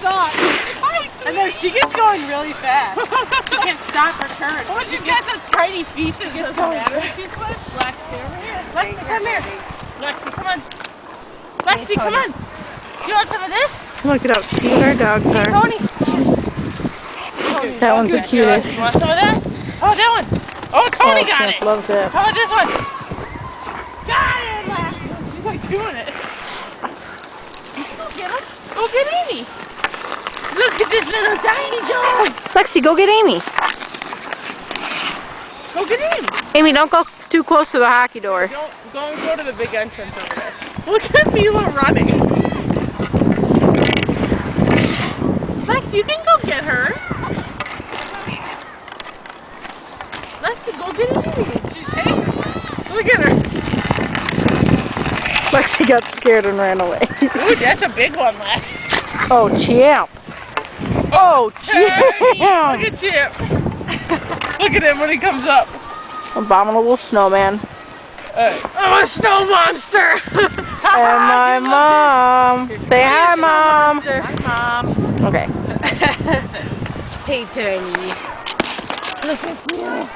thought. I know, she gets going really fast. She can't stop her turn. Oh, she's got some tiny feet. She gets going. She's like, Lexi, over here. Lexi, come here. Lexi, come on. Lexi, come on. Do you want some of this? Look at how cute our dogs Hey, are. Tony. That one's the cutest. You want some of that? How about that one? Oh, Tony got Champ it. loves it. How about this one? Got it, Lexi. She's like doing it. Go get him. Go get Amy. Look at this little tiny dog. Lexi, go get Amy. Go get Amy. Amy, don't go too close to the hockey door. Don't go to the big entrance over there. Look at Mila running. Lex, you can go get her. Lexi, go get Amy. She's chasing her. Look at her. Lexi got scared and ran away. Ooh, that's a big one, Lex. Oh, Champ. Oh, Hey, Champ. look at Chip. Look at him when he comes up. Abominable snowman. Oh, a snow monster. And my mom. Say hi, Mom. Hi, Mom. Okay. Hey, Tony. Look at Mila.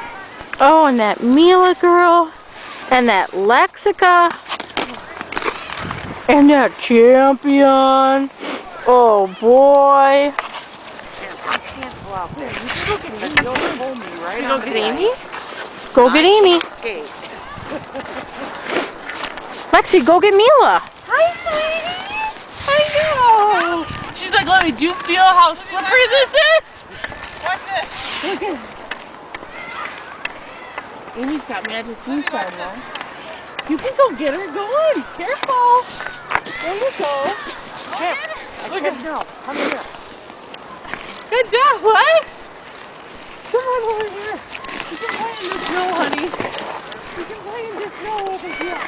Oh, and that Mila girl. And that Lexica. And that Champion. Oh, boy. You go get Amy? Go get Amy. Lexi, go get Mila. Hi, sweetie. I know. She's like, let me. Do you feel how slippery this is? Watch this. Look at Amy's got magic boots on now. You can go get her. Go on. Careful. There you go. Look at her. Come here. Good job, Lex. Come on over here. You can play in the snow, honey. You can play in the snow over here.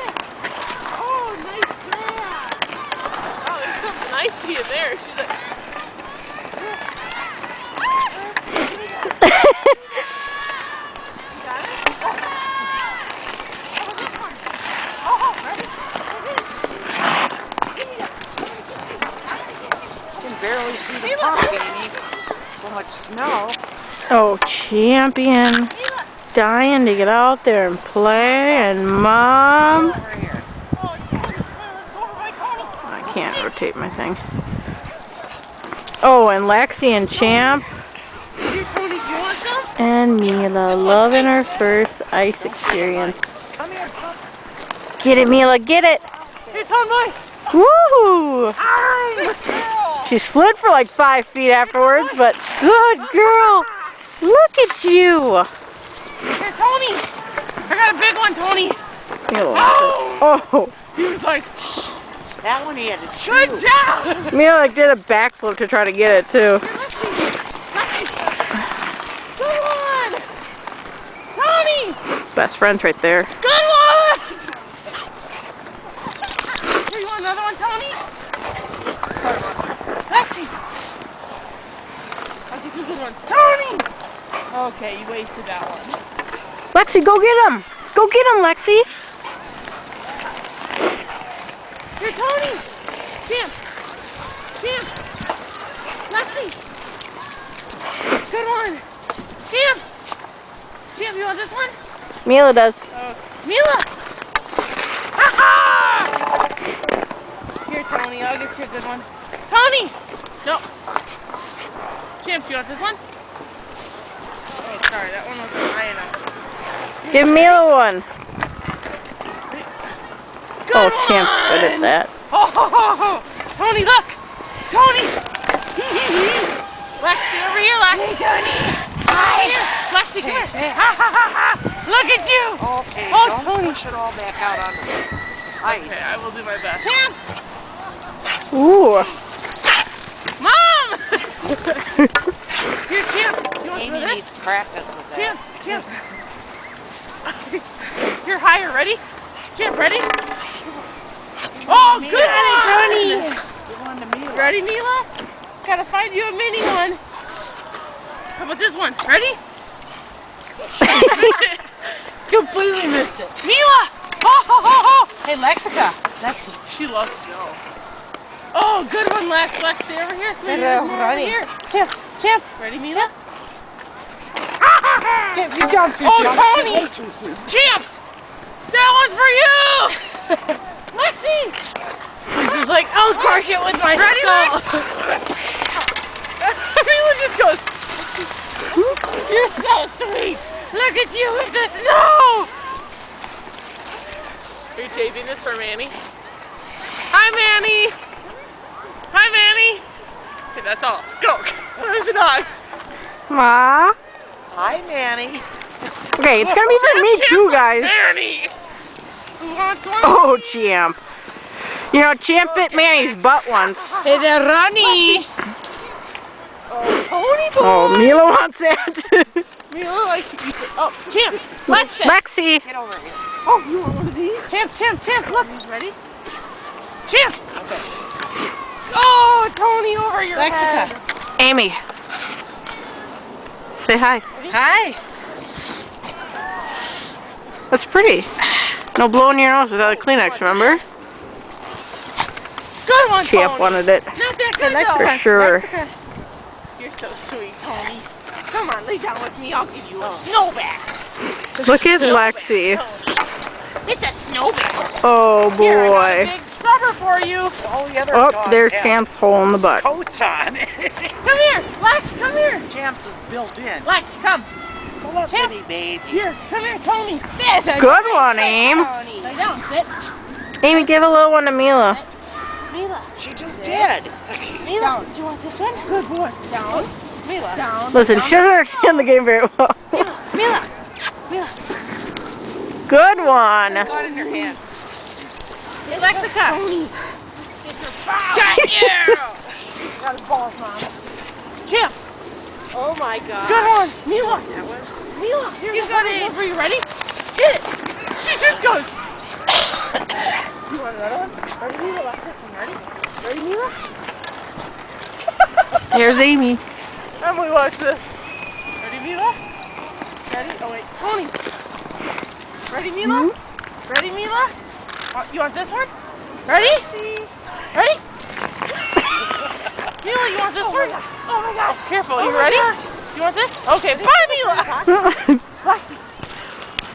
Oh, nice grab. Oh, there's something icy in there. She's like... You got it? Oh, this one. Oh, ready? You can barely see the park, Amy. So much snow. Oh, Champion. Dying to get out there and play. And Mom. Over here. I can't rotate my thing. Oh, and Lexi and Champ. Here, Tony, do you want some? And Mila loving her first ice experience. Come here, come. Get it, Mila, get it. Here, Tone Boy. Woo! Good girl. She slid for like 5 feet afterwards, but good girl. Look at you. Here, Tony. I got a big one, Tony. Mila, oh, He was like, That one he had to chew. good job. Mila did a backflip to try to get it too. Good one. Tony. Best friends right there. Good one. Here, you want another one, Tony? Lexi. I'll give you good ones. Tony. Okay, you wasted that one. Lexi, go get him. Go get him, Lexi. Here, Tony. Champ. Champ. Lexi. Good one. Champ. Champ, you want this one? Mila does. Mila. Ha-ha! Here, Tony. I'll get you a good one. Tony. No. Champ, you want this one? Oh, sorry. That one wasn't high enough. Give Mila one. Good Oh, Champ's good at one. that. Oh, Tony, look! Tony! Lexi, over here, Lex! Hey, Tony! Hi! Here. Lexi, come here! Ha, ha, ha, ha. Look at you! Okay, Oh, don't Tony. push it all back out on the ice. Okay, I will do my best. Champ! Ooh. Mom! Here, Champ! You want some Amy of this? needs practice with that. Champ! Here, higher, ready? Champ, ready? Oh, good one! Tony! Give one to Mila. Ready, Mila? Gotta find you a mini one. How about this one? Ready? Completely Lexi. She loves Joe. Oh, good one, Lex. Lex, stay over here, sweetie. Hello, There's more over Ronnie. here. Champ, champ. Ready, Mila? Champ, you jumped too Oh, soon. Tony! Champ! That one's for you! Lexi! She's just like, I'll crush it with my skull. Mila just goes, you're so sweet! Look at you with the snow! Are you taping this for Manny? Hi, Manny! Hi, Manny! Okay, that's all. Go! Where's the dogs? Ma. Hi, Manny. Okay, it's gonna be for me too, guys. Manny! Who wants one? Oh, Champ. You know, Champ bit Manny's butt once. Hey there, Ronnie! Oh, Tony boy! Oh, Mila wants it. Mila likes to eat it. Oh, Champ! Lexi! Lexi. Get over here. Oh, you want one of these? Champ, look! Ready? Champ! Okay. Oh, Tony over your head! Amy. Say hi. Hi. That's pretty. No blowing your nose without a Kleenex, remember? Good one, Champ Tony! wanted it. Not that good, For though. sure. You're so sweet, Tony. Come on, lay down with me. I'll give you a snow bath. Look at Lexi. It's a snow bath. Oh Here, I got a boy. big scrubber for you. All the other Oh, dogs there's have Champ's hole in the butt. coats on. Come here, Lex, come here. Champ's is built in. Lex, come. Pull up, Champ. bitty baby. Here, come here, Tony. There's a Good great one, good Aim. Tony. Lay down, sit. Amy, give a little one to Mila. Mila, She just did. Mila, do you want this one? Good boy. Down. Mila. Down. Listen, down. she doesn't understand the game very well. Mila. Mila. Good one. Got in your hand. Lexica. Tony. Get your ball. Got you. Got his balls, Mom. Champ. Oh my God. Good one. Mila. That was. Mila. Here's You the got first it. one for you. Ready? Hit it. She just goes. You want another one? Ready, Mila? Watch this one. Ready? Ready, Mila? Here's Amy. Emily, watch this. Ready, Mila? Ready? Oh, wait. Tony. Ready, Mila? Ready, Mila? You want this one? Ready? Ready? Mila, you want this one? Oh my gosh. Careful. You ready? You want this? Okay. Bye, Mila. Lexi.